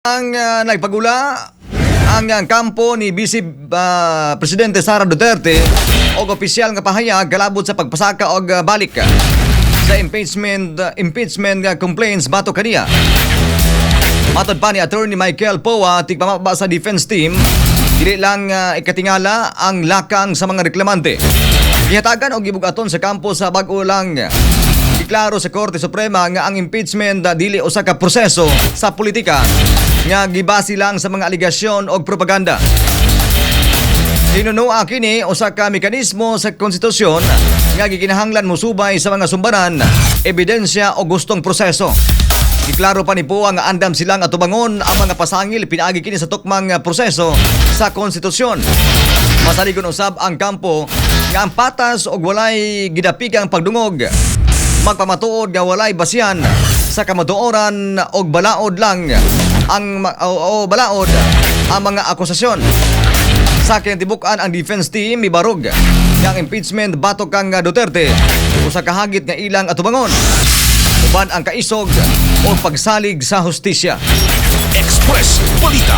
Ang nagpagula ang kampo ni Vice Presidente Sara Duterte og opisyal nga pahayag kalabot sa pagpasaka og balik sa impeachment complaints bato kaniya. Matod pa ni Attorney Michael Poa, tigpamaba sa defense team, dili lang ikatingala ang lakang sa mga reklamante. Gihatagan og gibugaton sa kampo sa bag-o lang iklaro sa Korte Suprema nga ang impeachment dili usa ka proseso sa politika nga gibase lang sa mga aligasyon o propaganda. Hinunua kini usa ka mekanismo sa konstitusyon nga gikinahanglan musubay sa mga sumbanan, ebidensya o gustong proseso. Iklaro pa ni Poa nga andam silang atubangon ang mga pasangil pinaagi kini sa tukmang proseso sa konstitusyon. Masaligon usab ang kampo nga ang patas og walay gidapigang pagdungog, magpamatuod nga walay basihan sa kamatuoran og balaod lang ang balaod ang mga akusasyon. Sa kinatibukan ang defense team mibarog nga ang impeachment batok kang Duterte usa ka hagit nga ilang atubangon uban ang kaisog o pagsalig sa hustisya. Express Balita.